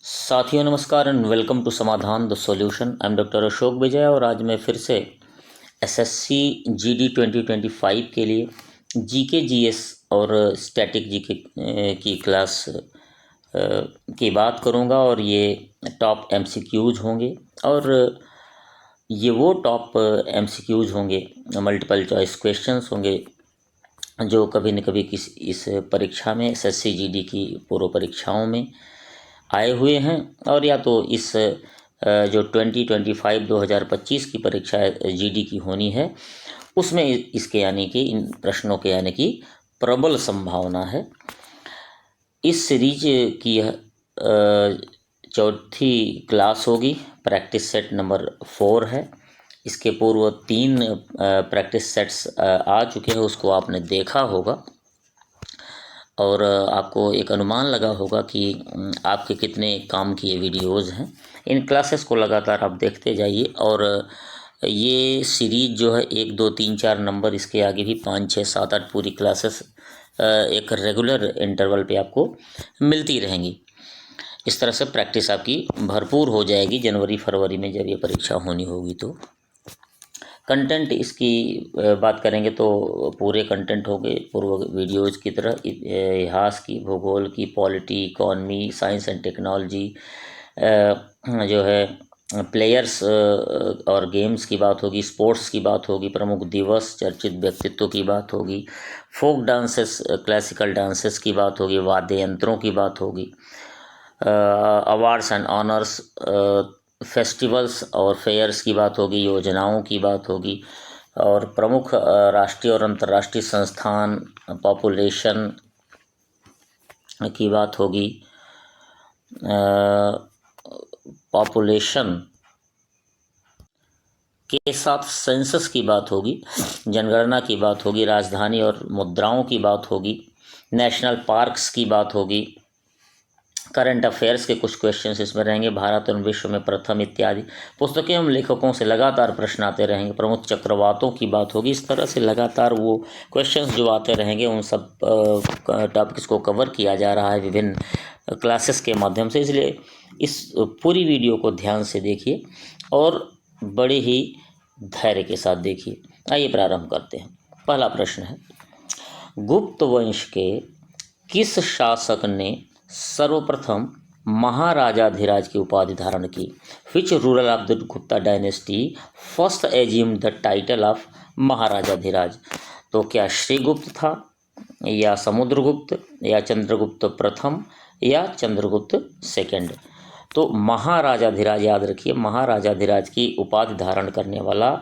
साथियों नमस्कार and welcome to Samadhan the solution. I am doctor Ashok Vijay और आज मैं फिर से एसएससी जीडी 2025 के लिए जीके जीएस और स्टैटिक जीके की क्लास की बात करूंगा और ये टॉप एमसीक्यूज होंगे और ये वो टॉप एमसीक्यूज होंगे, मल्टीपल चॉइस क्वेश्चंस होंगे जो कभी न कभी इस परीक्षा में एसएससी जीडी की पूर्व परीक्षाओं में आए हुए हैं और या तो इस जो 2025 की परीक्षा जीडी की होनी है उसमें इसके यानी कि इन प्रश्नों के यानी कि प्रबल संभावना है। इस सीरीज की चौथी क्लास होगी, प्रैक्टिस सेट नंबर 4 है। इसके पूर्व 3 प्रैक्टिस सेट्स आ चुके हैं, उसको आपने देखा होगा और आपको एक अनुमान लगा होगा कि आपके कितने काम की ये वीडियोज़ हैं। इन क्लासेस को लगातार आप देखते जाइए और ये सीरीज जो है 1 2 3 4 नंबर, इसके आगे भी 5 6 7 8 पूरी क्लासेस एक रेगुलर इंटरवल पे आपको मिलती रहेंगी। इस तरह से प्रैक्टिस आपकी भरपूर हो जाएगी जनवरी फरवरी में जब ये परीक्षा होनी होगी। तो कंटेंट इसकी बात करेंगे तो पूरे कंटेंट हो गए पूर्व वीडियोज़ की तरह, इतिहास की, भूगोल की, polity, economy, science and technology, जो है प्लेयर्स और गेम्स की बात होगी, स्पोर्ट्स की बात होगी, प्रमुख दिवस, चर्चित व्यक्तित्व की बात होगी, फोक डांसेस, क्लासिकल डांसेस की बात होगी, वाद्य यंत्रों की बात होगी, अवार्ड्स एंड ऑनर्स, फेस्टिवल्स और फेयर्स की बात होगी, योजनाओं की बात होगी और प्रमुख राष्ट्रीय और अंतर्राष्ट्रीय संस्थान, पॉपुलेशन की बात होगी, पॉपुलेशन के साथ सेंसस की बात होगी, जनगणना की बात होगी, राजधानी और मुद्राओं की बात होगी, नेशनल पार्क्स की बात होगी, करंट अफेयर्स के कुछ क्वेश्चंस इसमें रहेंगे, भारत और विश्व में प्रथम इत्यादि पुस्तकें एवं लेखकों से लगातार प्रश्न आते रहेंगे, प्रमुख चक्रवातों की बात होगी। इस तरह से लगातार वो क्वेश्चंस जो आते रहेंगे उन सब टॉपिक्स को कवर किया जा रहा है विभिन्न क्लासेस के माध्यम से। इसलिए इस पूरी वीडियो को ध्यान से देखिए और बड़े ही धैर्य के साथ देखिए। आइए प्रारंभ करते हैं। पहला प्रश्न है, गुप्त वंश के किस शासक ने सर्वप्रथम महाराजाधिराज की उपाधि धारण की? Which ruler of the Gupta dynasty first assume the title of Maharajadhiraj? तो क्या श्रीगुप्त था या समुद्रगुप्त या चंद्रगुप्त प्रथम या चंद्रगुप्त सेकंड? तो महाराजाधिराज याद रखिए, महाराजाधिराज की उपाधि धारण करने वाला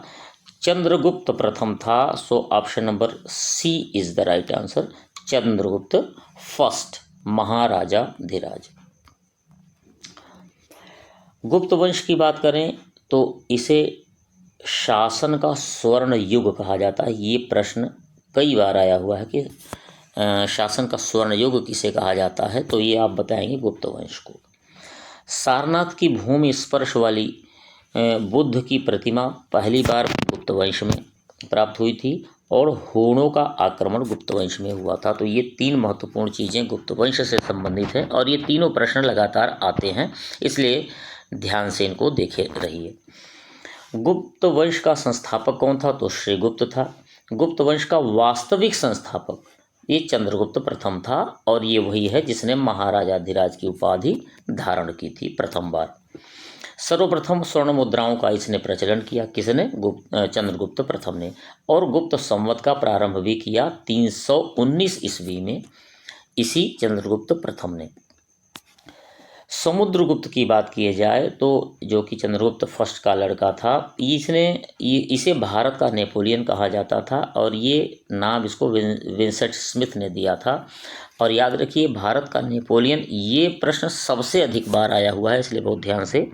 चंद्रगुप्त प्रथम था। So option number C is the right answer, Chandragupta first Maharajadhiraj. Gupta वंश की बात करें तो इसे शासन का स्वर्ण युग कहा जाता है। ये प्रश्न कई बार आया हुआ है कि शासन का स्वर्ण युग किसे कहा जाता है, तो ये आप बताएंगे गुप्त वंश को। सारनाथ की भूमि स्पर्श वाली बुद्ध की प्रतिमा पहली बार गुप्त वंश में प्राप्त हुई थी और हूणों का आक्रमण गुप्त वंश में हुआ था। तो ये 3 महत्वपूर्ण चीज़ें गुप्त वंश से संबंधित हैं और ये तीनों प्रश्न लगातार आते हैं, इसलिए ध्यान से इनको देखे रहिए। गुप्त वंश का संस्थापक कौन था? तो श्रीगुप्त था। गुप्त वंश का वास्तविक संस्थापक ये चंद्रगुप्त प्रथम था और ये वही है जिसने महाराजाधिराज की उपाधि धारण की थी प्रथम बार। सर्वप्रथम स्वर्ण मुद्राओं का इसने प्रचलन किया, किसने? चंद्रगुप्त प्रथम ने। और गुप्त संवत का प्रारंभ भी किया 319 ईस्वी में इसी चंद्रगुप्त प्रथम ने। समुद्रगुप्त की बात की जाए तो जो कि चंद्रगुप्त फर्स्ट का लड़का था, इसे भारत का नेपोलियन कहा जाता था और ये नाम इसको विंसेंट स्मिथ ने दिया था। और याद रखिए, भारत का नेपोलियन, ये प्रश्न सबसे अधिक बार आया हुआ है, इसलिए बहुत ध्यान से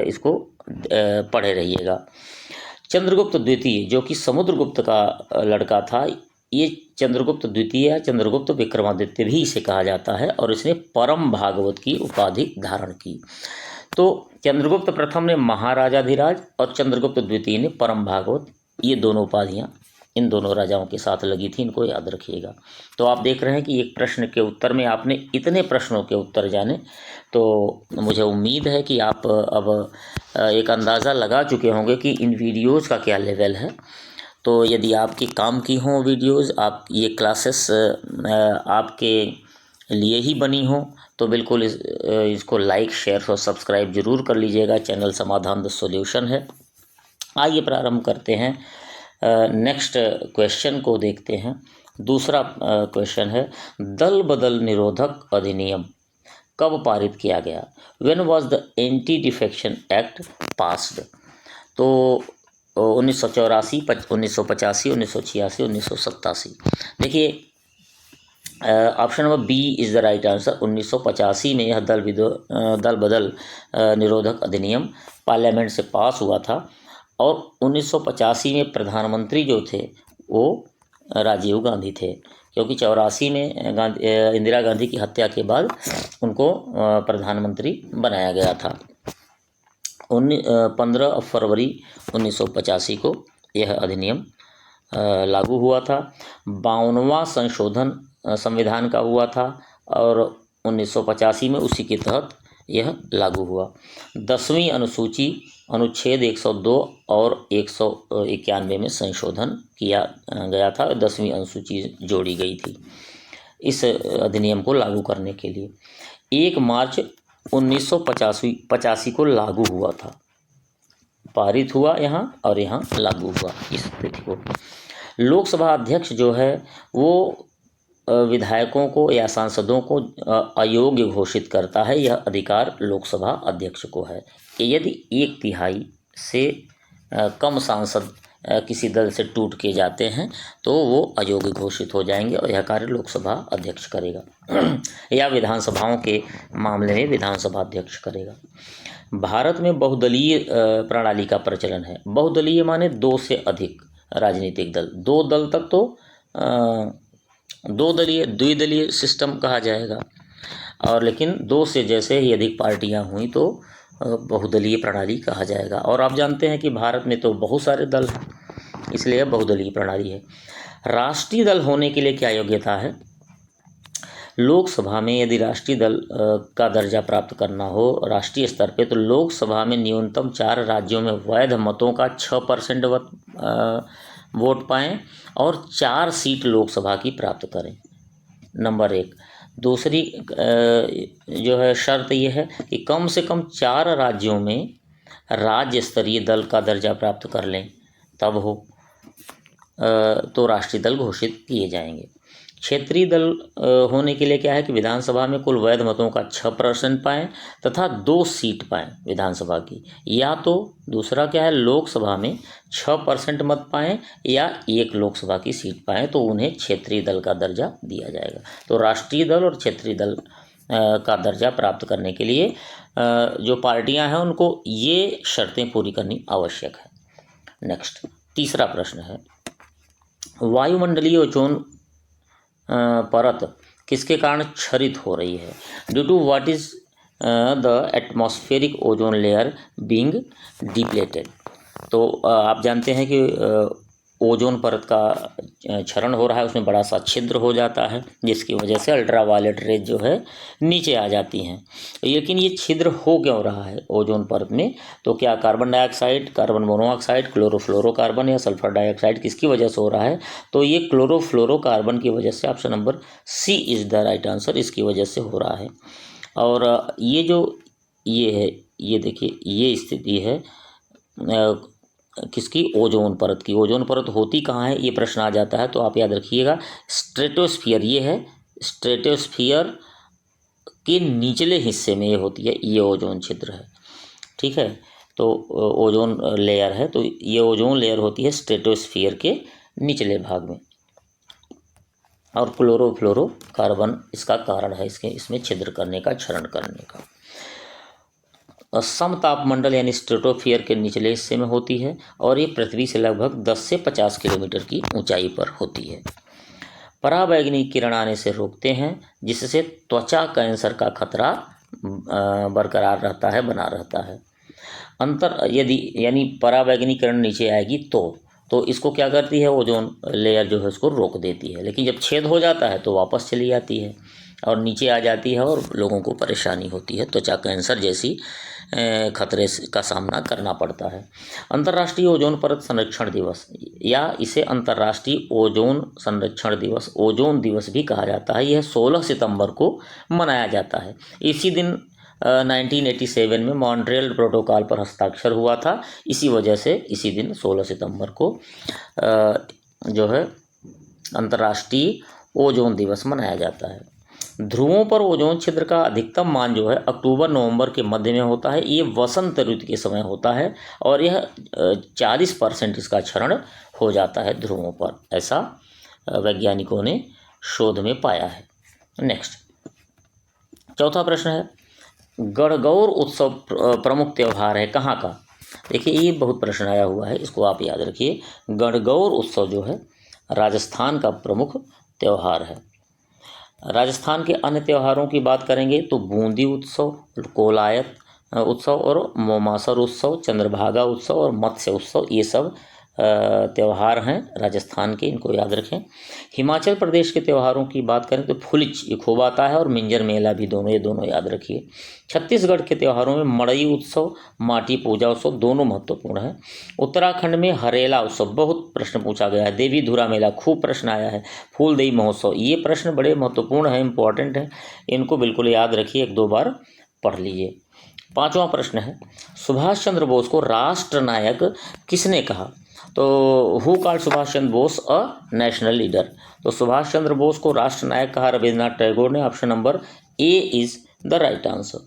इसको पढ़े रहिएगा। चंद्रगुप्त द्वितीय जो कि समुद्रगुप्त का लड़का था, ये चंद्रगुप्त द्वितीय या चंद्रगुप्त विक्रमादित्य भी इसे कहा जाता है और इसने परम भागवत की उपाधि धारण की। तो चंद्रगुप्त प्रथम ने महाराजाधिराज और चंद्रगुप्त द्वितीय ने परम भागवत, ये दोनों उपाधियां इन दोनों राजाओं के साथ लगी थी, इनको याद रखिएगा। तो आप देख रहे हैं कि एक प्रश्न के उत्तर में आपने इतने प्रश्नों के उत्तर जाने, तो मुझे उम्मीद है कि आप अब एक अंदाज़ा लगा चुके होंगे कि इन वीडियोज़ का क्या लेवल है। तो यदि आपकी काम की हों वीडियोज़, आप ये क्लासेस आपके लिए ही बनी हो, तो बिल्कुल इसको लाइक, शेयर और सब्सक्राइब जरूर कर लीजिएगा। चैनल समाधान द सॉल्यूशन है। आइए प्रारंभ करते हैं। नेक्स्ट क्वेश्चन को देखते हैं। दूसरा क्वेश्चन है, दल बदल निरोधक अधिनियम कब पारित किया गया? When was the anti defection act passed? तो 1984, 1985, 1986, 1987। देखिए, option number B is the right answer. 1985 में यह दल बदल निरोधक अधिनियम पार्लियामेंट से पास हुआ था और 1985 में प्रधानमंत्री जो थे वो राजीव गांधी थे, क्योंकि 84 में इंदिरा गांधी की हत्या के बाद उनको प्रधानमंत्री बनाया गया था। 15 फरवरी 1985 को यह अधिनियम लागू हुआ था। 52वां संशोधन संविधान का हुआ था और 1985 में उसी के तहत यह लागू हुआ। 10वीं अनुसूची अनुच्छेद 102 और 191 में संशोधन किया गया था। 10वीं अनुसूची जोड़ी गई थी इस अधिनियम को लागू करने के लिए। 1 मार्च 1985 को लागू हुआ था, पारित हुआ यहाँ और यहाँ लागू हुआ इस तिथि को। लोकसभा अध्यक्ष जो है वो विधायकों को या सांसदों को अयोग्य घोषित करता है। यह अधिकार लोकसभा अध्यक्ष को है। यदि 1/3 से कम सांसद किसी दल से टूट के जाते हैं तो वो अयोग्य घोषित हो जाएंगे और यह कार्य लोकसभा अध्यक्ष करेगा या विधानसभाओं के मामले में विधानसभा अध्यक्ष करेगा। भारत में बहुदलीय प्रणाली का प्रचलन है। बहुदलीय माने 2 से अधिक राजनीतिक दल। 2 दल तक तो 2 दलीय, द्विदलीय सिस्टम कहा जाएगा, और लेकिन 2 से जैसे ही अधिक पार्टियां हुई तो बहुदलीय प्रणाली कहा जाएगा। और आप जानते हैं कि भारत में तो बहुत सारे दल हैं, इसलिए बहुदलीय प्रणाली है। राष्ट्रीय दल होने के लिए क्या योग्यता है? लोकसभा में यदि राष्ट्रीय दल का दर्जा प्राप्त करना हो राष्ट्रीय स्तर पे, तो लोकसभा में न्यूनतम 4 राज्यों में वैध मतों का 6% वोट पाएं और 4 सीट लोकसभा की प्राप्त करें, नंबर 1। दूसरी जो है शर्त यह है कि कम से कम 4 राज्यों में राज्य स्तरीय दल का दर्जा प्राप्त कर लें, तब हो तो राष्ट्रीय दल घोषित किए जाएंगे। क्षेत्रीय दल होने के लिए क्या है कि विधानसभा में कुल वैध मतों का 6% पाएँ तथा 2 सीट पाएँ विधानसभा की, या तो दूसरा क्या है, लोकसभा में 6% मत पाएँ या 1 लोकसभा की सीट पाएँ तो उन्हें क्षेत्रीय दल का दर्जा दिया जाएगा। तो राष्ट्रीय दल और क्षेत्रीय दल का दर्जा प्राप्त करने के लिए जो पार्टियां हैं उनको ये शर्तें पूरी करनी आवश्यक है। नेक्स्ट, तीसरा प्रश्न है, वायुमंडलीय ओजोन परत किसके कारण क्षरित हो रही है? Due to what is the atmospheric ozone layer being depleted? तो आप जानते हैं कि ओजोन परत का क्षरण हो रहा है, उसमें बड़ा सा छिद्र हो जाता है जिसकी वजह से अल्ट्रावायलेट रेज जो है नीचे आ जाती हैं। लेकिन ये छिद्र हो क्यों रहा है ओजोन परत में? तो क्या carbon dioxide, carbon monoxide, chlorofluorocarbon या सल्फर डाइऑक्साइड किसकी वजह से हो रहा है? तो ये क्लोरोफ्लोरोकार्बन की वजह से, option number C is the right answer, इसकी वजह से हो रहा है। और ये जो ये है, ये देखिए ये स्थिति है किसकी? ओजोन परत की। ओजोन परत होती कहाँ है ये प्रश्न आ जाता है, तो आप याद रखिएगा स्ट्रेटोस्फियर, ये है स्ट्रेटोस्फियर के निचले हिस्से में ये होती है, ये ओजोन छिद्र है, ठीक है। तो ओजोन लेयर है, तो ये ओजोन लेयर होती है स्ट्रेटोस्फियर के निचले भाग में, और क्लोरोफ्लोरोकार्बन इसका कारण है, इसमें छिद्र करने का, क्षरण करने का। समतापमंडल यानी स्ट्रेटोस्फियर के निचले हिस्से में होती है और ये पृथ्वी से लगभग 10 से 50 किलोमीटर की ऊंचाई पर होती है। पराबैंगनी किरण आने से रोकते हैं जिससे त्वचा कैंसर का खतरा बरकरार रहता है, बना रहता है। अंतर यदि यानी पराबैंगनी किरण नीचे आएगी तो तो इसको क्या करती है, ओजोन लेयर जो है उसको रोक देती है, लेकिन जब छेद हो जाता है तो वापस चली जाती है और नीचे आ जाती है और लोगों को परेशानी होती है, त्वचा कैंसर जैसी खतरे का सामना करना पड़ता है। अंतर्राष्ट्रीय ओजोन परत संरक्षण दिवस, या इसे अंतर्राष्ट्रीय ओजोन संरक्षण दिवस, ओजोन दिवस भी कहा जाता है, यह 16 सितंबर को मनाया जाता है। इसी दिन 1987 में मॉन्ट्रियल प्रोटोकॉल पर हस्ताक्षर हुआ था। इसी वजह से इसी दिन 16 सितंबर को जो है अंतर्राष्ट्रीय ओजोन दिवस मनाया जाता है। ध्रुवों पर ओजोन छिद्र का अधिकतम मान जो है अक्टूबर नवंबर के मध्य में होता है। ये वसंत ऋतु के समय होता है और यह 40% इसका क्षरण हो जाता है ध्रुवों पर, ऐसा वैज्ञानिकों ने शोध में पाया है। नेक्स्ट, चौथा प्रश्न है, गणगौर उत्सव प्रमुख त्यौहार है कहाँ का? देखिए, ये बहुत प्रश्न आया हुआ है, इसको आप याद रखिए। गणगौर उत्सव जो है राजस्थान का प्रमुख त्यौहार है। राजस्थान के अन्य त्योहारों की बात करेंगे तो बूंदी उत्सव, कोलायत उत्सव और मोमासर उत्सव, चंद्रभागा उत्सव और मत्स्य उत्सव, ये सब त्यौहार हैं राजस्थान के, इनको याद रखें। हिमाचल प्रदेश के त्योहारों की बात करें तो फुलिच ये खूब आता है और मिंजर मेला भी, दोनों, ये दोनों याद रखिए। छत्तीसगढ़ के त्योहारों में मड़ई उत्सव, माटी पूजा उत्सव, दोनों महत्वपूर्ण हैं। उत्तराखंड में हरेला उत्सव, बहुत प्रश्न पूछा गया है। देवी धुरा मेला, खूब प्रश्न आया है। फूलदेई महोत्सव, ये प्रश्न बड़े महत्वपूर्ण हैं, इंपॉर्टेंट हैं, इनको बिल्कुल याद रखिए, 1-2 बार पढ़ लीजिए। पांचवा प्रश्न है, सुभाष चंद्र बोस को राष्ट्र नायक किसने कहा? तो who called Subhash Chandra Bose a national leader? तो सुभाष चंद्र बोस को राष्ट्र नायक कहा रविन्द्रनाथ टैगोर ने। Option number A is the right answer.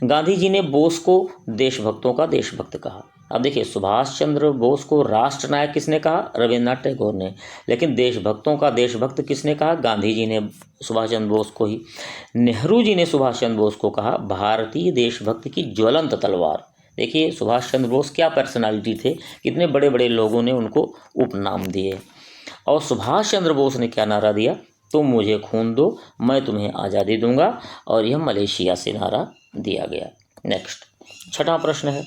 Gandhi ji ने बोस को देशभक्तों का देशभक्त कहा। अब देखिए, सुभाष चंद्र बोस को राष्ट्र नायक किसने कहा? रविन्द्रनाथ टैगोर ने। लेकिन देशभक्तों का देशभक्त किसने कहा? गांधी जी ने सुभाष चंद्र बोस को ही। नेहरू जी ने सुभाष चंद्र बोस को कहा भारतीय देशभक्त की ज्वलंत तलवार। देखिए, सुभाष चंद्र बोस क्या पर्सनालिटी थे, कितने बड़े बड़े लोगों ने उनको उपनाम दिए। और सुभाष चंद्र बोस ने क्या नारा दिया? तुम मुझे खून दो, मैं तुम्हें आज़ादी दूंगा, और यह मलेशिया से नारा दिया गया। नेक्स्ट, छठा प्रश्न है,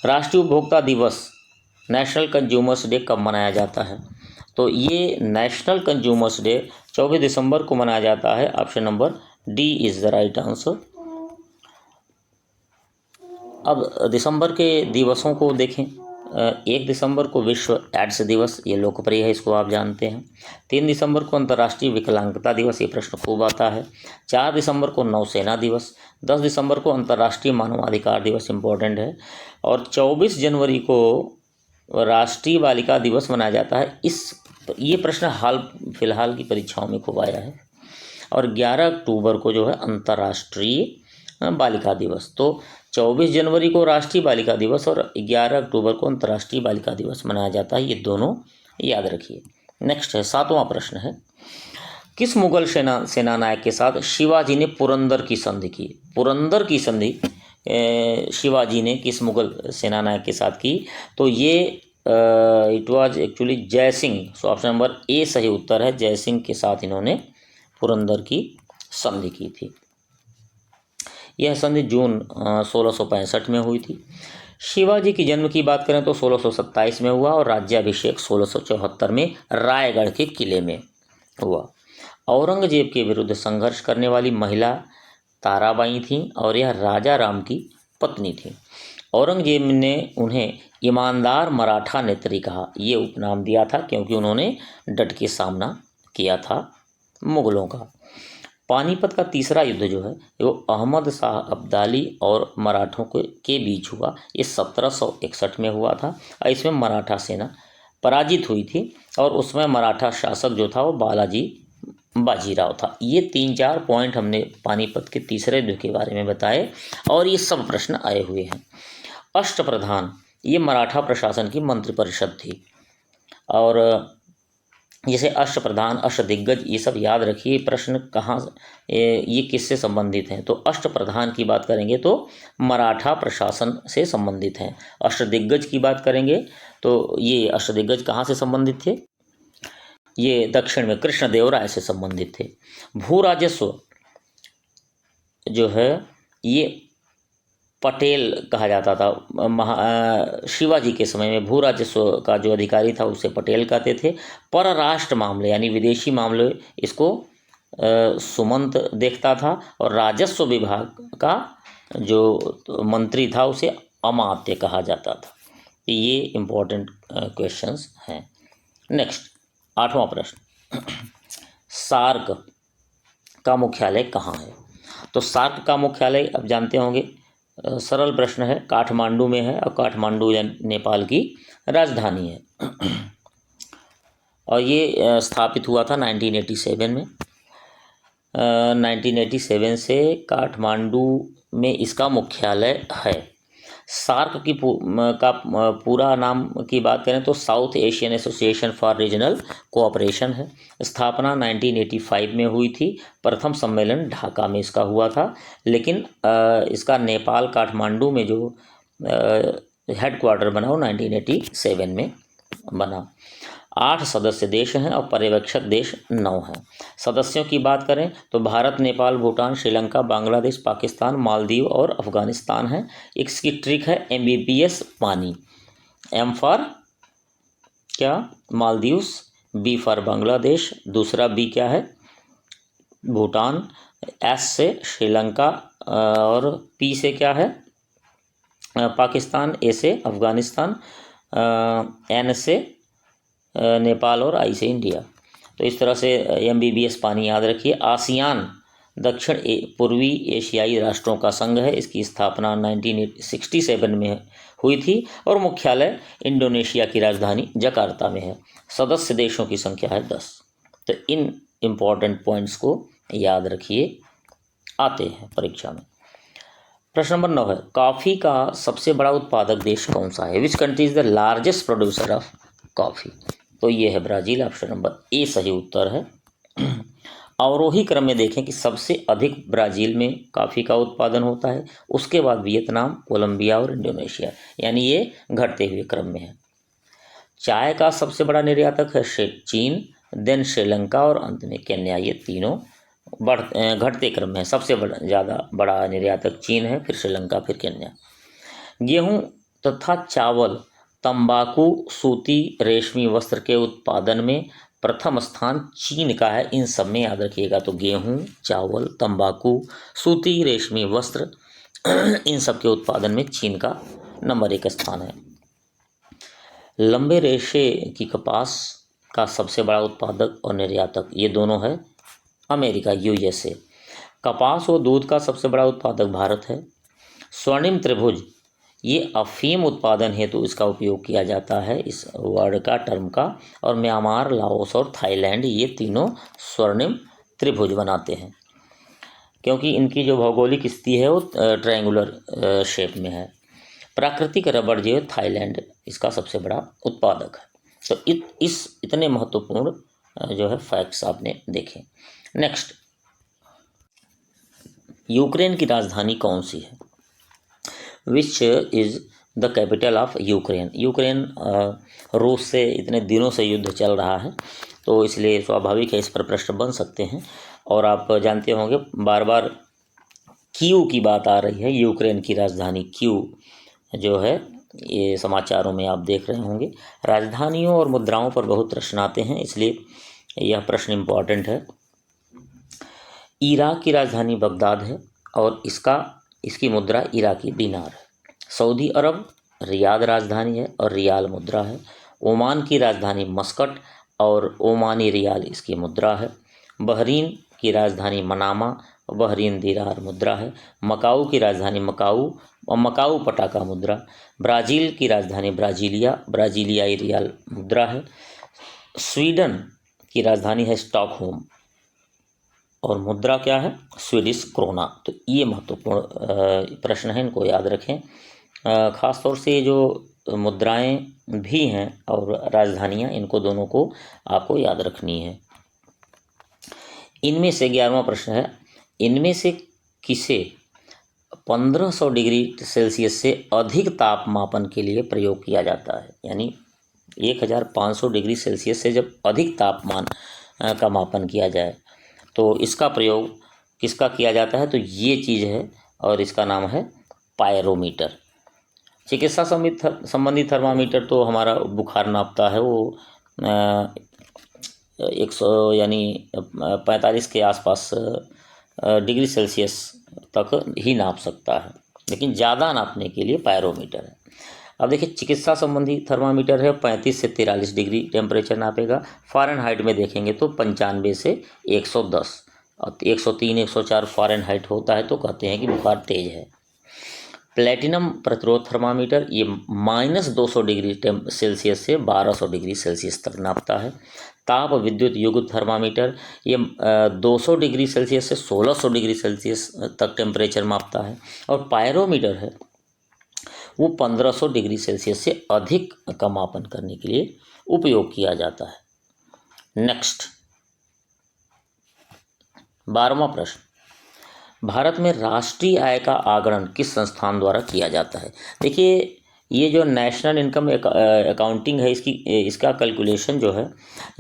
राष्ट्रीय उपभोक्ता दिवस, नेशनल कंज्यूमर्स डे कब मनाया जाता है? तो ये नेशनल कंज्यूमर्स डे 24 दिसंबर को मनाया जाता है। Option number D is the right answer. अब दिसंबर के दिवसों को देखें। 1 दिसंबर को विश्व एड्स दिवस, ये लोकप्रिय है, इसको आप जानते हैं। 3 दिसंबर को अंतर्राष्ट्रीय विकलांगता दिवस, ये प्रश्न खूब आता है। 4 दिसंबर को नौसेना दिवस। 10 दिसंबर को अंतर्राष्ट्रीय मानवाधिकार दिवस, इम्पोर्टेंट है। और 24 जनवरी को राष्ट्रीय बालिका दिवस मनाया जाता है। ये प्रश्न फिलहाल की परीक्षाओं में खूब आया है। और 11 अक्टूबर को जो है अंतर्राष्ट्रीय बालिका दिवस। तो 24 जनवरी को राष्ट्रीय बालिका दिवस और 11 अक्टूबर को अंतर्राष्ट्रीय बालिका दिवस मनाया जाता है, ये दोनों याद रखिए। नेक्स्ट है, 7वां प्रश्न है, किस मुगल सेना नायक के साथ शिवाजी ने पुरंदर की संधि की? पुरंदर की संधि शिवाजी ने किस मुगल सेना नायक के साथ की? तो ये इट वाज एक्चुअली जय सिंह। सो ऑप्शन नंबर ए सही उत्तर है, जय सिंह के साथ इन्होंने पुरंदर की संधि की थी। यह संधि जून 1665 में हुई थी। शिवाजी की जन्म की बात करें तो 1627 में हुआ और राज्याभिषेक 1674 में रायगढ़ के किले में हुआ। औरंगजेब के विरुद्ध संघर्ष करने वाली महिला ताराबाई थीं और यह राजा राम की पत्नी थी। औरंगजेब ने उन्हें ईमानदार मराठा नेत्री कहा, ये उपनाम दिया था क्योंकि उन्होंने डट के सामना किया था मुगलों का। पानीपत का तीसरा युद्ध जो है वो अहमद शाह अब्दाली और मराठों के बीच हुआ। ये 1761 में हुआ था और इसमें मराठा सेना पराजित हुई थी और उसमें मराठा शासक जो था वो बालाजी बाजीराव था। ये 3-4 पॉइंट हमने पानीपत के तीसरे युद्ध के बारे में बताए और ये सब प्रश्न आए हुए हैं। अष्टप्रधान, ये मराठा प्रशासन की मंत्रिपरिषद थी और जैसे अष्टप्रधान, अष्टदिग्गज, ये सब याद रखिए। प्रश्न कहाँ ये किससे संबंधित हैं? तो अष्टप्रधान की बात करेंगे तो मराठा प्रशासन से संबंधित हैं। अष्टदिग्गज की बात करेंगे तो ये अष्टदिग्गज कहाँ से संबंधित थे? ये दक्षिण में कृष्णदेवराय से संबंधित थे। भू राजस्व जो है ये पटेल कहा जाता था। शिवाजी के समय में भू राजस्व का जो अधिकारी था उसे पटेल कहते थे। परराष्ट्र मामले यानी विदेशी मामले इसको सुमंत देखता था, और राजस्व विभाग का जो मंत्री था उसे अमात्य कहा जाता था। ये इम्पोर्टेंट क्वेश्चंस हैं। नेक्स्ट 8वां प्रश्न, सार्क का मुख्यालय कहाँ है? तो सार्क का मुख्यालय आप जानते होंगे, सरल प्रश्न है, काठमांडू में है, और काठमांडू नेपाल की राजधानी है। और ये स्थापित हुआ था 1987 में। 1987 से काठमांडू में इसका मुख्यालय है। सार्क की पूरा नाम की बात करें तो south Asian association for regional cooperation है। स्थापना 1985 में हुई थी। प्रथम सम्मेलन ढाका में इसका हुआ था, लेकिन इसका नेपाल काठमांडू में जो हेडक्वार्टर बना वो 1987 में बना। 8 सदस्य देश हैं और पर्यवेक्षक देश 9 हैं। सदस्यों की बात करें तो भारत, नेपाल, भूटान, श्रीलंका, बांग्लादेश, पाकिस्तान, मालदीव और अफगानिस्तान है। इसकी ट्रिक है MBBS पानी। M फॉर क्या? मालदीव्स, B फॉर बांग्लादेश, दूसरा B क्या है? भूटान, S से श्रीलंका, और P से क्या है? पाकिस्तान, A से अफगानिस्तान, N से नेपाल और I से इंडिया। तो इस तरह से MBBS पानी याद रखिए। आसियान दक्षिण पूर्वी एशियाई राष्ट्रों का संघ है। इसकी स्थापना 1967 में हुई थी और मुख्यालय इंडोनेशिया की राजधानी जकार्ता में है। सदस्य देशों की संख्या है 10। तो इन इम्पॉर्टेंट पॉइंट्स को याद रखिए, आते हैं परीक्षा में। प्रश्न नंबर 9 है, कॉफ़ी का सबसे बड़ा उत्पादक देश कौन सा है? Which country is the largest producer of coffee? तो ये है ब्राज़ील। ऑप्शन नंबर ए सही उत्तर है। अवरोही क्रम में देखें कि सबसे अधिक ब्राज़ील में कॉफ़ी का उत्पादन होता है, उसके बाद वियतनाम, कोलंबिया और इंडोनेशिया, यानी ये घटते हुए क्रम में है। चाय का सबसे बड़ा निर्यातक है चीन, देन श्रीलंका और अंत में केन्या। ये तीनों घटते क्रम में है। सबसे ज़्यादा बड़ा निर्यातक चीन है, फिर श्रीलंका, फिर केन्या। गेहूँ तथा चावल, तंबाकू, सूती रेशमी वस्त्र के उत्पादन में प्रथम स्थान चीन का है। इन सब में याद रखिएगा। तो गेहूं, चावल, तंबाकू, सूती रेशमी वस्त्र, इन सब के उत्पादन में चीन का नंबर 1 स्थान है। लंबे रेशे की कपास का सबसे बड़ा उत्पादक और निर्यातक ये दोनों है अमेरिका, USA। कपास और दूध का सबसे बड़ा उत्पादक भारत है। स्वर्णिम त्रिभुज ये अफीम उत्पादन हेतु इसका उपयोग किया जाता है, इस वर्ड का, टर्म का। और म्यांमार, लाओस और थाईलैंड ये तीनों स्वर्णिम त्रिभुज बनाते हैं, क्योंकि इनकी जो भौगोलिक स्थिति है वो ट्रायंगुलर शेप में है। प्राकृतिक रबड़ जो है थाईलैंड इसका सबसे बड़ा उत्पादक है। तो इतने महत्वपूर्ण जो है फैक्ट्स आपने देखे। नेक्स्ट, यूक्रेन की राजधानी कौन सी है? Which is the capital of Ukraine? Ukraine रूस से इतने दिनों से युद्ध चल रहा है, तो इसलिए स्वाभाविक है इस पर प्रश्न बन सकते हैं। और आप जानते होंगे बार बार कीव की बात आ रही है। यूक्रेन की राजधानी कीव जो है, ये समाचारों में आप देख रहे होंगे। राजधानियों और मुद्राओं पर बहुत प्रश्न आते हैं, इसलिए यह प्रश्न इम्पॉर्टेंट है। इराक की राजधानी बगदाद है और इसकी मुद्रा इराकी दिनार है। सऊदी अरब रियाद राजधानी है और रियाल मुद्रा है। ओमान की राजधानी मस्कट और ओमानी रियाल इसकी मुद्रा है। बहरीन की राजधानी मनामा, बहरीन दिनार मुद्रा है। मकाऊ की राजधानी मकाऊ और मकाऊ पटाका मुद्रा। ब्राज़ील की राजधानी ब्राजीलिया, ब्राजीलियाई रियाल मुद्रा है। स्वीडन की राजधानी है स्टॉकहोम और मुद्रा क्या है? Swedish krona. तो ये महत्वपूर्ण प्रश्न है, इनको याद रखें। ख़ास तौर से जो मुद्राएं भी हैं और राजधानियां, इनको दोनों को आपको याद रखनी है। इनमें से 11वां प्रश्न है, इनमें से किसे 1500 डिग्री सेल्सियस से अधिक तापमापन के लिए प्रयोग किया जाता है? यानी 1500 डिग्री सेल्सियस से जब अधिक तापमान का मापन किया जाए तो इसका प्रयोग किसका किया जाता है? तो ये चीज़ है और इसका नाम है पायरोमीटर। चिकित्सा संबंधी थर्मामीटर तो हमारा बुखार नापता है, वो 100 यानी 45 के आसपास डिग्री सेल्सियस तक ही नाप सकता है, लेकिन ज़्यादा नापने के लिए पायरोमीटर है। अब देखिए चिकित्सा संबंधी थर्मामीटर है 35 से 43 डिग्री टेम्परेचर नापेगा। फ़ारेनहाइट में देखेंगे तो 95 से 110 और 103 104 फ़ारेनहाइट होता है तो कहते हैं कि बुखार तेज है। प्लेटिनम प्रतिरोध थर्मामीटर ये -200 डिग्री सेल्सियस से 1200 डिग्री सेल्सियस तक नापता है। ताप विद्युत युक्त थर्मामीटर ये 200 डिग्री सेल्सियस से 1600 डिग्री सेल्सियस तक टेम्परेचर मापता है। और पायरोमीटर है वो 1500 डिग्री सेल्सियस से अधिक का मापन करने के लिए उपयोग किया जाता है। नेक्स्ट 12वां प्रश्न, भारत में राष्ट्रीय आय का आकलन किस संस्थान द्वारा किया जाता है? देखिए ये जो नेशनल इनकम अकाउंटिंग है इसका कैलकुलेशन जो है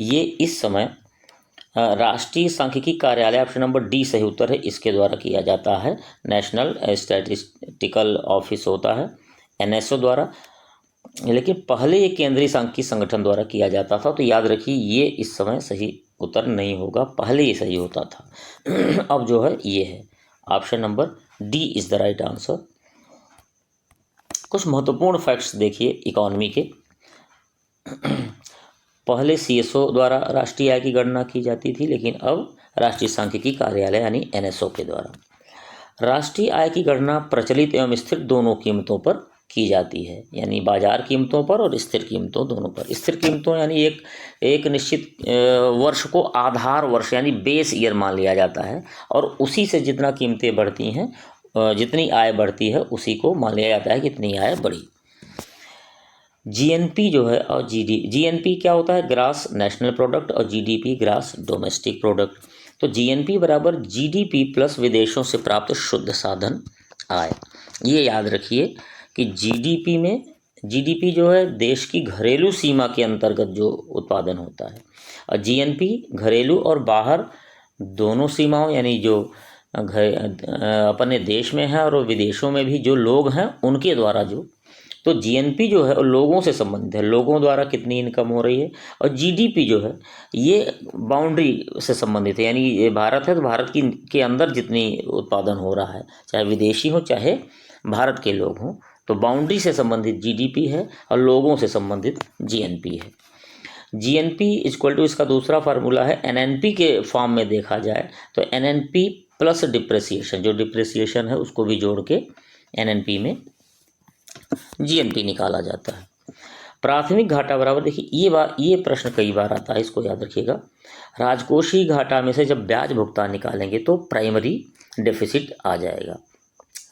ये इस समय राष्ट्रीय सांख्यिकी कार्यालय, ऑप्शन नंबर डी सही उत्तर है, इसके द्वारा किया जाता है। नेशनल स्टैटिस्टिकल ऑफिस होता है NSO द्वारा, लेकिन पहले ये केंद्रीय सांख्यिकी संगठन द्वारा किया जाता था। तो याद रखिए ये इस समय सही उत्तर नहीं होगा, पहले ये सही होता था। अब जो है ये है, option number D is the right answer. कुछ महत्वपूर्ण फैक्ट्स देखिए इकोनॉमी के। पहले CSO द्वारा राष्ट्रीय आय की गणना की जाती थी, लेकिन अब राष्ट्रीय सांख्यिकी कार्यालय यानी NSO के द्वारा। राष्ट्रीय आय की गणना प्रचलित एवं स्थिर दोनों कीमतों पर की जाती है, यानी बाजार कीमतों पर और स्थिर कीमतों दोनों पर। स्थिर कीमतों यानी एक निश्चित वर्ष को आधार वर्ष यानी बेस ईयर मान लिया जाता है, और उसी से जितना कीमतें बढ़ती हैं, जितनी आय बढ़ती है उसी को मान लिया जाता है कि इतनी आय बढ़ी। GNP जो है और GNP क्या होता है? ग्रास नेशनल प्रोडक्ट, और GDP ग्रास डोमेस्टिक प्रोडक्ट। तो GNP बराबर GDP प्लस विदेशों से प्राप्त शुद्ध साधन आय। ये याद रखिए कि GDP जो है देश की घरेलू सीमा के अंतर्गत जो उत्पादन होता है, और GNP घरेलू और बाहर दोनों सीमाओं यानी जो अपने देश में है और विदेशों में भी जो लोग हैं उनके द्वारा जो, तो GNP जो है लोगों से संबंधित है, लोगों द्वारा कितनी इनकम हो रही है। और GDP जो है ये बाउंड्री से संबंधित है, यानी ये भारत है तो भारत के अंदर जितनी उत्पादन हो रहा है, चाहे विदेशी हो चाहे भारत के लोग हों, तो बाउंड्री से संबंधित GDP है और लोगों से संबंधित GNP है। GNP इक्वल टू इसका दूसरा फार्मूला है NNP के फॉर्म में देखा जाए तो NNP प्लस डिप्रेसिएशन, जो डिप्रेसिएशन है उसको भी जोड़ के NNP में GNP निकाला जाता है। प्राथमिक घाटा बराबर, देखिए ये प्रश्न कई बार आता है, इसको याद रखिएगा। राजकोषीय घाटा में से जब ब्याज भुगतान निकालेंगे तो प्राइमरी डेफिसिट आ जाएगा,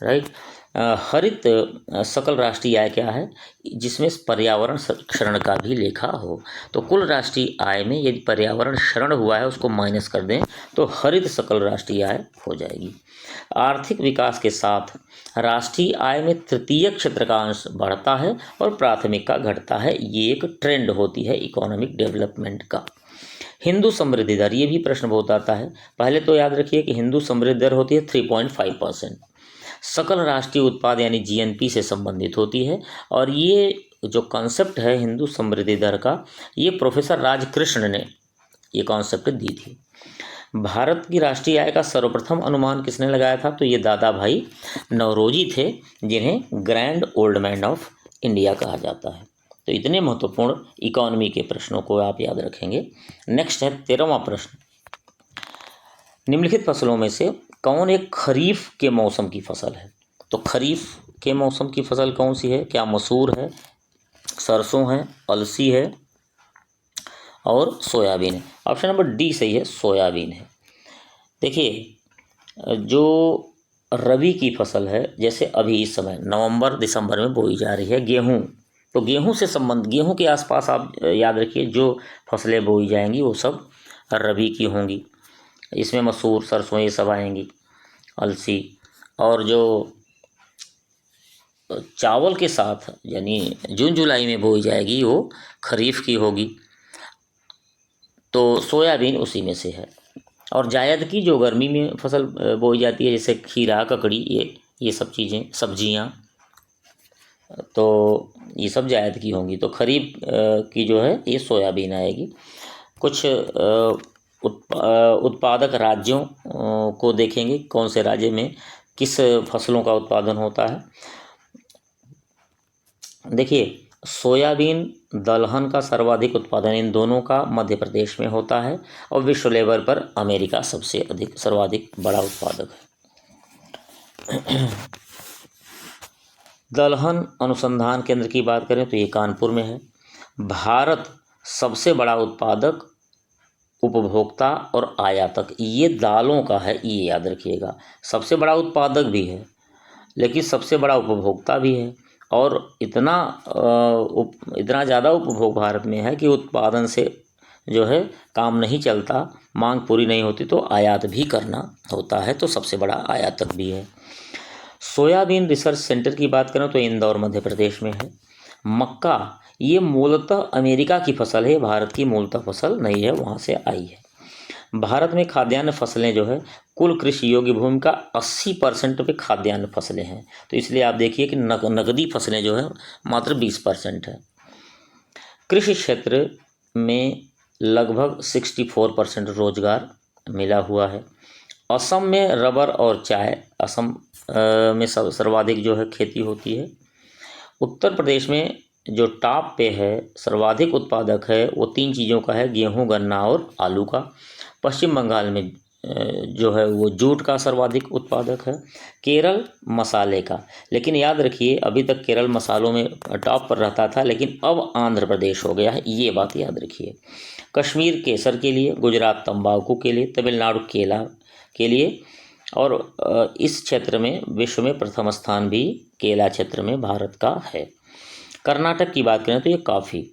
राइट। हरित सकल राष्ट्रीय आय क्या है? जिसमें पर्यावरण क्षरण का भी लेखा हो। तो कुल राष्ट्रीय आय में यदि पर्यावरण क्षरण हुआ है उसको माइनस कर दें तो हरित सकल राष्ट्रीय आय हो जाएगी। आर्थिक विकास के साथ राष्ट्रीय आय में तृतीय क्षेत्र का अंश बढ़ता है और प्राथमिक का घटता है। ये एक ट्रेंड होती है इकोनॉमिक डेवलपमेंट का। हिंदू समृद्धि दर, ये भी प्रश्न बहुत आता है। पहले तो याद रखिए कि हिंदू समृद्धि दर होती है 3.5%, सकल राष्ट्रीय उत्पाद यानी GNP से संबंधित होती है। और ये जो कॉन्सेप्ट है हिंदू समृद्धि दर का, ये प्रोफेसर राजकृष्ण ने ये कॉन्सेप्ट दी थी। भारत की राष्ट्रीय आय का सर्वप्रथम अनुमान किसने लगाया था? तो ये दादा भाई नौरोजी थे, जिन्हें grand old man of India कहा जाता है। तो इतने महत्वपूर्ण इकोनॉमी के प्रश्नों को आप याद रखेंगे। नेक्स्ट है 13वां प्रश्न, निम्नलिखित फसलों में से कौन एक खरीफ के मौसम की फसल है? तो खरीफ के मौसम की फसल कौन सी है? क्या मसूर है, सरसों है, अलसी है और सोयाबीन है? ऑप्शन नंबर डी सही है, सोयाबीन है। देखिए जो रबी की फसल है, जैसे अभी इस समय नवंबर दिसंबर में बोई जा रही है गेहूं, तो गेहूं के आसपास आप याद रखिए जो फसलें बोई जाएंगी वो सब रबी की होंगी। इसमें मसूर, सरसों ये सब आएंगी, अलसी। और जो चावल के साथ यानी जून जुलाई में बोई जाएगी वो खरीफ की होगी, तो सोयाबीन उसी में से है। और जायद की जो गर्मी में फसल बोई जाती है, जैसे खीरा, ककड़ी, ये ये सब चीज़ें, सब्जियां, तो ये सब जायद की होंगी। तो खरीफ की जो है ये सोयाबीन आएगी। कुछ उत्पादक राज्यों को देखेंगे, कौन से राज्य में किस फसलों का उत्पादन होता है। देखिए, सोयाबीन, दलहन का सर्वाधिक उत्पादन इन दोनों का मध्य प्रदेश में होता है, और विश्व लेवल पर अमेरिका सबसे अधिक सर्वाधिक बड़ा उत्पादक है। दलहन अनुसंधान केंद्र की बात करें तो ये कानपुर में है। भारत सबसे बड़ा उत्पादक, उपभोक्ता और आयातक ये दालों का है, ये याद रखिएगा। सबसे बड़ा उत्पादक भी है, लेकिन सबसे बड़ा उपभोक्ता भी है। और इतना ज़्यादा उपभोग भारत में है कि उत्पादन से जो है काम नहीं चलता, मांग पूरी नहीं होती तो आयात भी करना होता है, तो सबसे बड़ा आयातक भी है। सोयाबीन रिसर्च सेंटर की बात करें तो इंदौर मध्य प्रदेश में है। मक्का ये मूलतः अमेरिका की फसल है, भारत की मूलतः फसल नहीं है, वहाँ से आई है। भारत में खाद्यान्न फसलें जो है कुल कृषि योग्य भूमि का 80% पे खाद्यान्न फसलें हैं, तो इसलिए आप देखिए कि नकदी फसलें जो है मात्र 20% है। कृषि क्षेत्र में लगभग 64% रोजगार मिला हुआ है। असम में रबर और चाय, असम में सर्वाधिक जो है खेती होती है। उत्तर प्रदेश में जो टॉप पे है, सर्वाधिक उत्पादक है, वो 3 चीज़ों का है, गेहूं, गन्ना और आलू का। पश्चिम बंगाल में जो है वो जूट का सर्वाधिक उत्पादक है। केरल मसाले का, लेकिन याद रखिए अभी तक केरल मसालों में टॉप पर रहता था, लेकिन अब आंध्र प्रदेश हो गया है, ये बात याद रखिए। कश्मीर केसर के लिए, गुजरात तंबाकू के लिए, तमिलनाडु केला के लिए, और इस क्षेत्र में विश्व में प्रथम स्थान भी केला क्षेत्र में भारत का है। कर्नाटक की बात करें तो ये काफ़ी,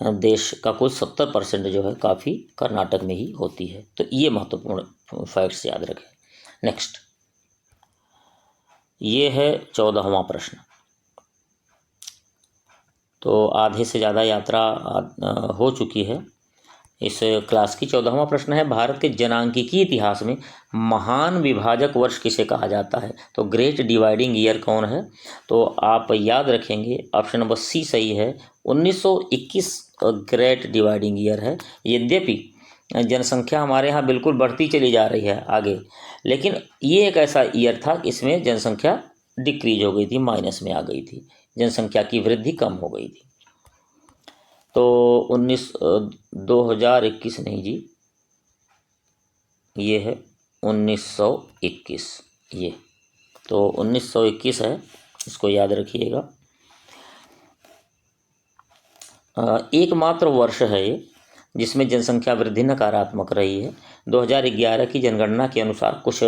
देश का कुल 70% जो है काफ़ी कर्नाटक में ही होती है। तो ये महत्वपूर्ण फैक्ट्स याद रखें। नेक्स्ट, ये है 14वां प्रश्न। तो आधे से ज़्यादा यात्रा हो चुकी है इस क्लास की। 14वां प्रश्न है, भारत के जनांकीय इतिहास में महान विभाजक वर्ष किसे कहा जाता है? तो ग्रेट डिवाइडिंग ईयर कौन है? तो आप याद रखेंगे ऑप्शन नंबर सी सही है, 1921 ग्रेट डिवाइडिंग ईयर है। यद्यपि जनसंख्या हमारे यहाँ बिल्कुल बढ़ती चली जा रही है आगे, लेकिन ये एक ऐसा ईयर था इसमें जनसंख्या डिक्रीज हो गई थी, माइनस में आ गई थी, जनसंख्या की वृद्धि कम हो गई थी। तो 2021 नहीं जी, ये है 1921, ये तो 1921 है, इसको याद रखिएगा। एकमात्र वर्ष है ये जिसमें जनसंख्या वृद्धि नकारात्मक रही है। 2011 की जनगणना के अनुसार कुछ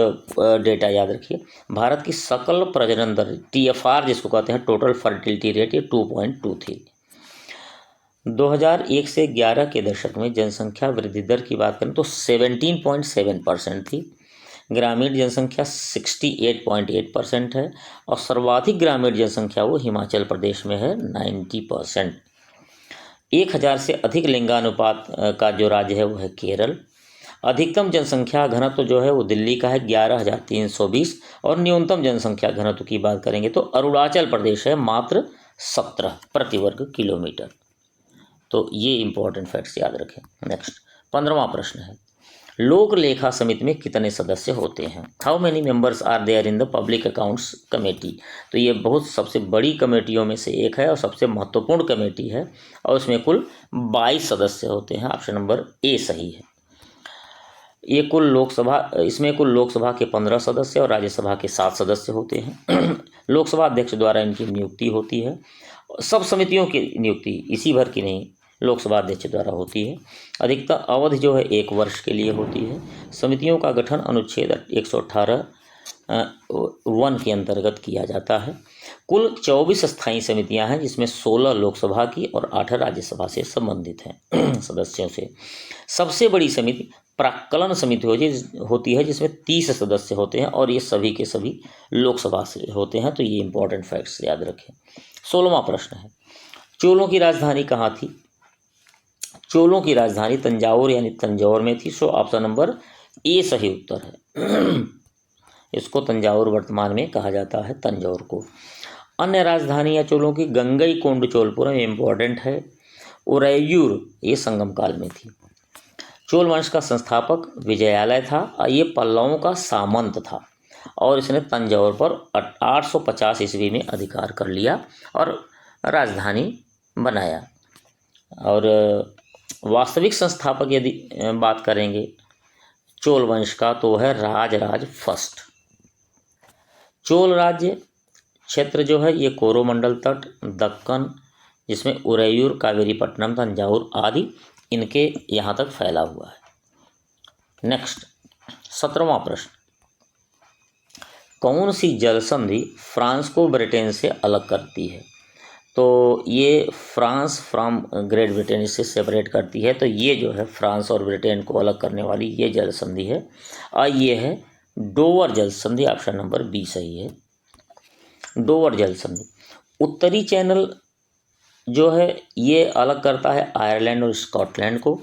डेटा याद रखिए। भारत की सकल प्रजनन दर TFR जिसको कहते हैं, टोटल फर्टिलिटी रेट, ये 2.2 थी। 2001 से 11 के दशक में जनसंख्या वृद्धि दर की बात करें तो 17.7% थी। ग्रामीण जनसंख्या 68.8% है, और सर्वाधिक ग्रामीण जनसंख्या वो हिमाचल प्रदेश में है, 90%। 1000 से अधिक लिंगानुपात का जो राज्य है वो है केरल। अधिकतम जनसंख्या घनत्व जो है वो दिल्ली का है 11,320, और न्यूनतम जनसंख्या घनत्व की बात करेंगे तो अरुणाचल प्रदेश है, मात्र 17 प्रति वर्ग किलोमीटर। तो ये इंपॉर्टेंट फैक्ट्स याद रखें। नेक्स्ट, 15वां प्रश्न है, लोक लेखा समिति में कितने सदस्य होते हैं? How many members are there in the public accounts committee? तो ये बहुत सबसे बड़ी कमेटियों में से एक है और सबसे महत्वपूर्ण कमेटी है, और इसमें कुल 22 सदस्य होते हैं। ऑप्शन नंबर ए सही है। ये इसमें कुल लोकसभा के 15 सदस्य और राज्यसभा के 7 सदस्य होते हैं। लोकसभा अध्यक्ष द्वारा इनकी नियुक्ति होती है। सब समितियों की नियुक्ति इसी भर की नहीं, लोकसभा अध्यक्ष द्वारा होती है। अधिकतम अवधि जो है 1 वर्ष के लिए होती है। समितियों का गठन अनुच्छेद 118 1 के अंतर्गत किया जाता है। कुल 24 स्थायी समितियां हैं, जिसमें 16 लोकसभा की और 8 राज्यसभा से संबंधित हैं सदस्यों से। सबसे बड़ी समिति प्राक्कलन समिति होती है, जिसमें 30 सदस्य होते हैं, और ये सभी के सभी लोकसभा से होते हैं। तो ये इंपॉर्टेंट फैक्ट्स याद रखें। 16वां प्रश्न है, चोलों की राजधानी कहाँ थी? चोलों की राजधानी तंजावुर यानी तंजौर में थी। सो ऑप्शन नंबर ए सही उत्तर है। इसको तंजावुर वर्तमान में कहा जाता है, तंजौर को। अन्य राजधानियाँ चोलों की गंगईकोंड चोलपुरम इम्पोर्टेंट है। उरैयूर ये संगम काल में थी। चोल वंश का संस्थापक विजयालय था और ये पल्लवों का सामंत था और इसने तंजौर पर 850 ईस्वी में अधिकार कर लिया और राजधानी बनाया। और वास्तविक संस्थापक यदि बात करेंगे चोल वंश का तो है राजराज फर्स्ट। चोल राज्य क्षेत्र जो है ये कोरोमंडल तट, दक्कन, जिसमें उरैयूर, कावेरीपट्टनम, तंजावुर आदि इनके यहाँ तक फैला हुआ है। नेक्स्ट 17वां प्रश्न, कौन सी जल संधि फ्रांस को ब्रिटेन से अलग करती है? तो ये फ्रांस फ्रॉम ग्रेट ब्रिटेन इससे सेपरेट करती है। तो ये जो है फ्रांस और ब्रिटेन को अलग करने वाली ये जल संधि है और ये है डोवर जल संधि। ऑप्शन नंबर बी सही है, डोवर जल संधि। उत्तरी चैनल जो है ये अलग करता है आयरलैंड और स्कॉटलैंड को।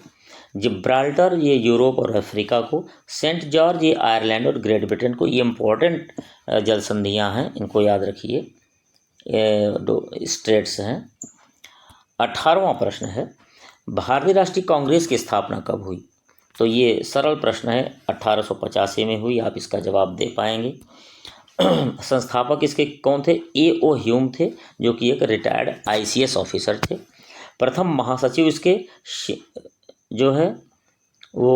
जिब्राल्टर ये यूरोप और अफ्रीका को। सेंट जॉर्ज ये आयरलैंड और ग्रेट ब्रिटेन को। ये इम्पोर्टेंट जल संधियाँ हैं, इनको याद रखिए, दो स्ट्रेट्स हैं। 18वां प्रश्न है, भारतीय राष्ट्रीय कांग्रेस की स्थापना कब हुई? तो ये सरल प्रश्न है, 1885 में हुई। आप इसका जवाब दे पाएंगे। संस्थापक इसके कौन थे? A.O. ह्यूम थे, जो कि एक रिटायर्ड ICS ऑफिसर थे। प्रथम महासचिव इसके जो है वो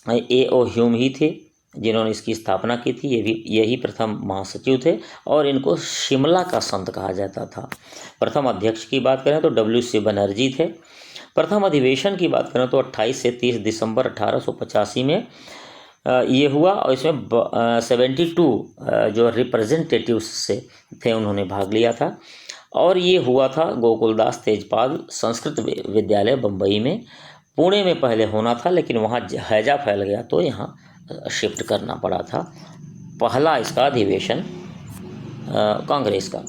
A.O. ह्यूम ही थे, जिन्होंने इसकी स्थापना की थी। यही प्रथम महासचिव थे और इनको शिमला का संत कहा जाता था। प्रथम अध्यक्ष की बात करें तो W.C. बनर्जी थे। प्रथम अधिवेशन की बात करें तो 28 से 30 दिसंबर 1885 में ये हुआ और इसमें 72 जो रिप्रेजेंटेटिव्स से थे उन्होंने भाग लिया था और ये हुआ था गोकुलदास तेजपाल संस्कृत विद्यालय बम्बई में। पुणे में पहले होना था लेकिन वहाँ हैजा फैल गया तो यहाँ शिफ्ट करना पड़ा था। पहला इसका अधिवेशन कांग्रेस का।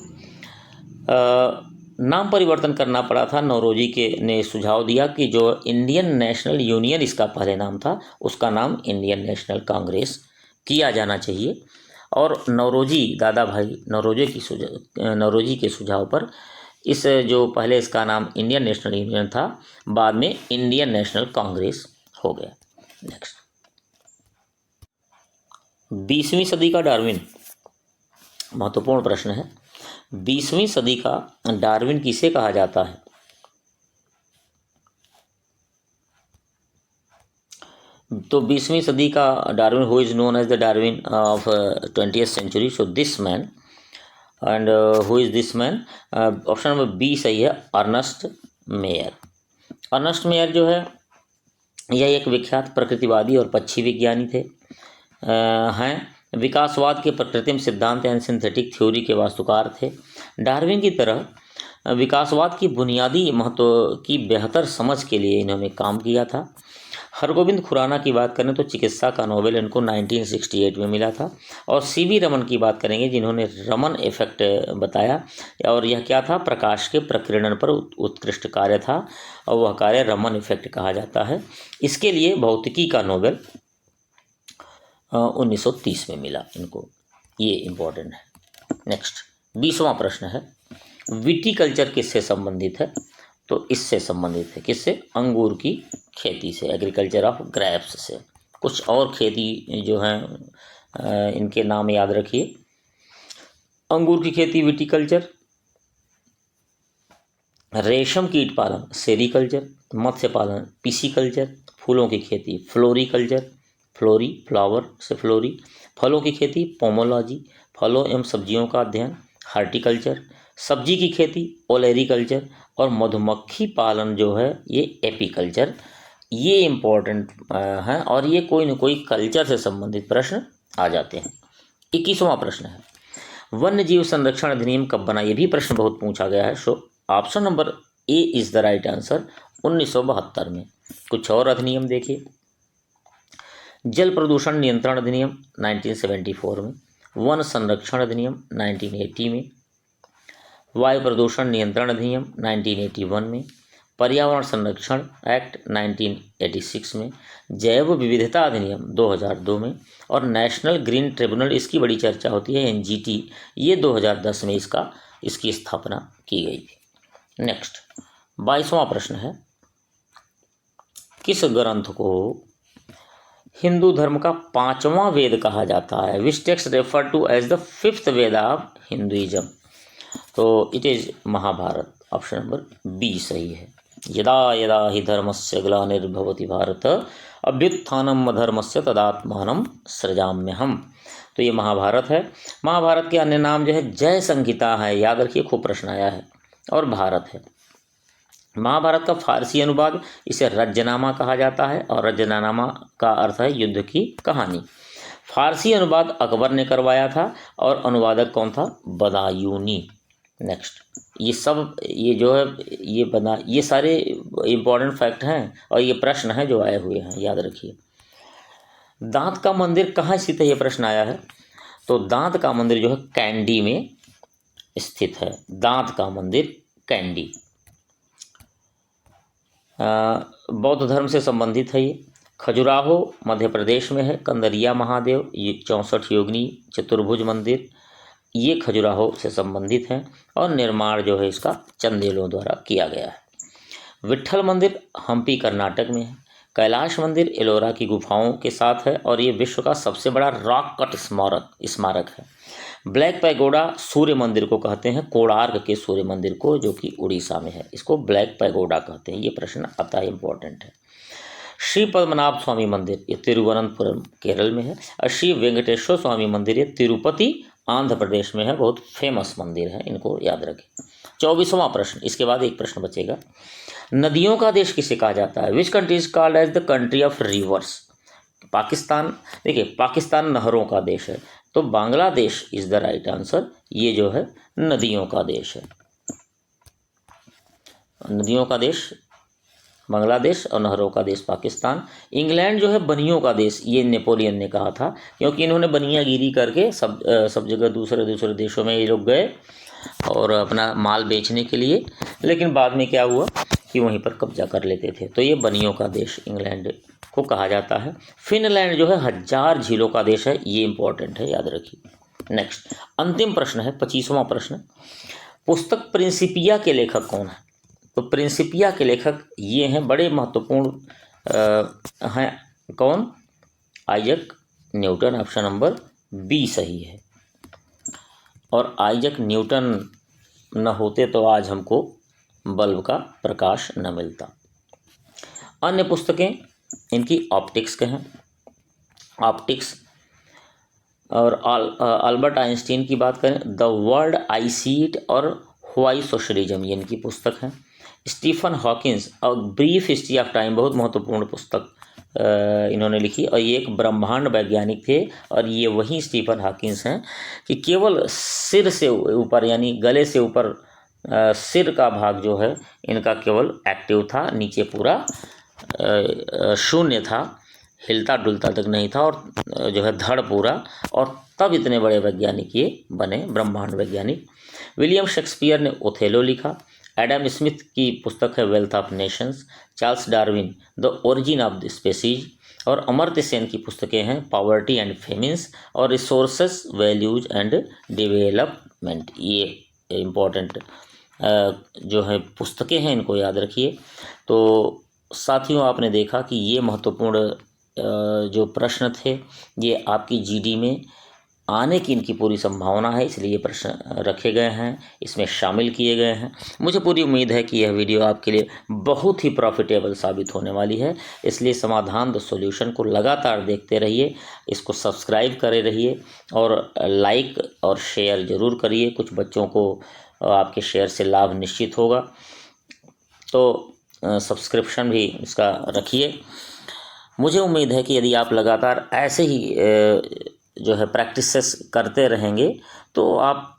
नाम परिवर्तन करना पड़ा था। नौरोजी के ने सुझाव दिया कि जो इंडियन नेशनल यूनियन इसका पहले नाम था उसका नाम इंडियन नेशनल कांग्रेस किया जाना चाहिए और नौरोजी दादा भाई नौरोजी के सुझाव पर इस जो पहले इसका नाम इंडियन नेशनल यूनियन था बाद में इंडियन नेशनल कांग्रेस हो गया। नेक्स्ट 20वीं सदी का डार्विन, महत्वपूर्ण प्रश्न है। 20वीं सदी का डार्विन किसे कहा जाता है? तो 20वीं सदी का Darwin who is known as the Darwin of 20th century. So this man and who is this man? Option number B सही है, अर्नस्ट मेयर। अर्नस्ट मेयर जो है यह एक विख्यात प्रकृतिवादी और पक्षी विज्ञानी थे हैं। विकासवाद के प्रकृतिम सिद्धांत यानी सिंथेटिक थ्योरी के वास्तुकार थे। डार्विन की तरह विकासवाद की बुनियादी महत्व की बेहतर समझ के लिए इन्होंने काम किया था। हरगोविंद खुराना की बात करें तो चिकित्सा का नोबेल इनको 1968 में मिला था। और CV रमन की बात करेंगे जिन्होंने रमन इफेक्ट बताया और यह क्या था? प्रकाश के प्रकीर्णन पर उत्कृष्ट कार्य था और वह कार्य रमन इफेक्ट कहा जाता है। इसके लिए भौतिकी का नोबेल 1930 में मिला इनको। ये इम्पोर्टेंट है। नेक्स्ट 20वां प्रश्न है, विटीकल्चर किससे संबंधित है? तो इससे संबंधित है, किससे? अंगूर की खेती से, एग्रीकल्चर ऑफ ग्रेप्स से। कुछ और खेती जो हैं इनके नाम याद रखिए। अंगूर की खेती विटीकल्चर, रेशम कीट पालन सेरीकल्चर, मत्स्य पालन पिसीकल्चर, फूलों की खेती फ्लोरीकल्चर, फ्लोरी फ्लावर से फ्लोरी, फलों की खेती पोमोलॉजी, फलों एवं सब्जियों का अध्ययन हार्टिकल्चर, सब्जी की खेती ओलेरिकल्चर और मधुमक्खी पालन जो है ये एपीकल्चर। ये इम्पोर्टेंट हैं और ये कोई न कोई कल्चर से संबंधित प्रश्न आ जाते हैं। 21वां प्रश्न है, वन्य जीव संरक्षण अधिनियम कब बना? ये भी प्रश्न बहुत पूछा गया है। सो option number A is the right answer, 1972 में। कुछ और अधिनियम देखिए, जल प्रदूषण नियंत्रण अधिनियम 1974 में, वन संरक्षण अधिनियम 1980 में, वायु प्रदूषण नियंत्रण अधिनियम 1981 में, पर्यावरण संरक्षण एक्ट 1986 में, जैव विविधता अधिनियम 2002 में, और नेशनल ग्रीन ट्रिब्यूनल, इसकी बड़ी चर्चा होती है, NGT, ये 2010 में इसकी स्थापना की गई थी। नेक्स्ट 22वां प्रश्न है, किस ग्रंथ को हिंदू धर्म का 5वां वेद कहा जाता है? Which text refer to as the 5th Veda of Hinduism? तो it is Mahabharata. Option number B सही है। यदा यदा हि धर्मस्य ग्लानिर्भवति भारत अभ्युत्थानम अधर्मस्य तदात्मानं सृजाम्यहम्। तो ये महाभारत है। महाभारत के अन्य नाम जो है जय संहिता है, याद रखिए, खूब प्रश्न आया है, और भारत है। महाभारत का फारसी अनुवाद इसे रज्जनामा कहा जाता है, और रज्जनामा का अर्थ है युद्ध की कहानी। फारसी अनुवाद अकबर ने करवाया था, और अनुवादक कौन था? बदायूनी। नेक्स्ट, ये सारे इम्पोर्टेंट फैक्ट हैं, और ये प्रश्न हैं जो आए हुए हैं, याद रखिए। दांत का मंदिर कहाँ स्थित है? ये प्रश्न आया है। तो दांत का मंदिर जो है कैंडी में स्थित है। दांत का मंदिर कैंडी। बौद्ध धर्म से संबंधित है ये। खजुराहो मध्य प्रदेश में है। कंदरिया महादेव, ये 64 योगिनी चतुर्भुज मंदिर, ये खजुराहो से संबंधित हैं, और निर्माण जो है इसका चंदेलों द्वारा किया गया है। विट्ठल मंदिर हम्पी कर्नाटक में है। कैलाश मंदिर एलोरा की गुफाओं के साथ है, और ये विश्व का सबसे बड़ा रॉक कट स्मारक है। ब्लैक पैगोडा सूर्य मंदिर को कहते हैं, कोणार्क के सूर्य मंदिर को, जो कि उड़ीसा में है, इसको ब्लैक पैगोडा कहते हैं। ये प्रश्न आता है, इंपॉर्टेंट है। श्री पद्मनाभ स्वामी मंदिर ये तिरुवनंतपुरम केरल में है, और श्री वेंकटेश्वर स्वामी मंदिर ये तिरुपति आंध्र प्रदेश में है। बहुत फेमस मंदिर है, इनको याद रखें। 24वां प्रश्न, इसके बाद एक प्रश्न बचेगा। नदियों का देश किसे कहा जाता है? Which country is called as the country of rivers? Pakistan. देखिए, पाकिस्तान नहरों का देश है, तो Bangladesh is the right answer. ये जो है नदियों का देश है। नदियों का देश बांग्लादेश, और नहरों का देश पाकिस्तान। इंग्लैंड जो है बनियों का देश, ये नेपोलियन ने कहा था, क्योंकि इन्होंने बनियागिरी करके सब जगह दूसरे देशों में ये लोग गए और अपना माल बेचने के लिए, लेकिन बाद में क्या हुआ कि वहीं पर कब्जा कर लेते थे। तो ये बनियों का देश इंग्लैंड को कहा जाता है। फिनलैंड जो है 1000 झीलों का देश है, ये इंपॉर्टेंट है, याद रखिए। नेक्स्ट, अंतिम प्रश्न है 25वां प्रश्न। पुस्तक प्रिंसिपिया के लेखक कौन है? तो प्रिंसिपिया के लेखक ये हैं, बड़े महत्वपूर्ण हैं। कौन? Isaac Newton. Option number B सही है। और आइजक न्यूटन न होते तो आज हमको बल्ब का प्रकाश न मिलता। अन्य पुस्तकें इनकी ऑप्टिक्स के हैं, ऑप्टिक्स। और अल्बर्ट आइंस्टीन की बात करें, the world I see it और व्हाई सोशलिज्म, ये इनकी पुस्तक है। Stephen Hawkins, a brief history of time, बहुत महत्वपूर्ण पुस्तक इन्होंने लिखी, और ये एक ब्रह्मांड वैज्ञानिक थे। और ये वही स्टीफन हॉकिंस हैं कि केवल सिर से ऊपर, यानी गले से ऊपर सिर का भाग जो है इनका केवल एक्टिव था, नीचे पूरा शून्य था, हिलता डुलता तक नहीं था, और जो है धड़ पूरा। और तब इतने बड़े वैज्ञानिक ये बने, ब्रह्मांड वैज्ञानिक। विलियम शेक्सपियर ने ओथेलो लिखा। एडम स्मिथ की पुस्तक है wealth of Nations. Charles Darwin the origin of the species. और अमर्त्य सेन की पुस्तकें हैं पॉवर्टी एंड फेमिन्स और रिसोर्सेस वैल्यूज एंड डेवलपमेंट। ये इम्पोर्टेंट जो है पुस्तकें हैं, इनको याद रखिए। तो साथियों, आपने देखा कि ये महत्वपूर्ण जो प्रश्न थे ये आपकी जीडी में आने की इनकी पूरी संभावना है, इसलिए ये प्रश्न रखे गए हैं, इसमें शामिल किए गए हैं। मुझे पूरी उम्मीद है कि यह वीडियो आपके लिए बहुत ही प्रॉफिटेबल साबित होने वाली है, इसलिए समाधान द सॉल्यूशन को लगातार देखते रहिए, इसको सब्सक्राइब करे रहिए, और लाइक और शेयर ज़रूर करिए। कुछ बच्चों को आपके शेयर से लाभ निश्चित होगा, तो सब्सक्रिप्शन भी इसका रखिए। मुझे उम्मीद है कि यदि आप लगातार ऐसे ही जो है प्रैक्टिसेस करते रहेंगे तो आप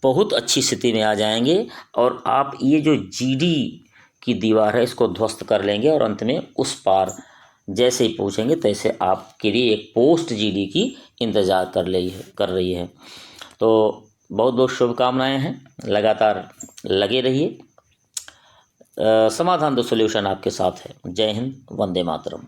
बहुत अच्छी स्थिति में आ जाएंगे, और आप ये जो जीडी की दीवार है इसको ध्वस्त कर लेंगे, और अंत में उस पार जैसे ही पहुँचेंगे तैसे आपके लिए एक पोस्ट जीडी की इंतज़ार कर रही है। तो बहुत बहुत शुभकामनाएं हैं, लगातार लगे रहिए। समाधान दो, सोल्यूशन आपके साथ है। जय हिंद, वंदे मातरम।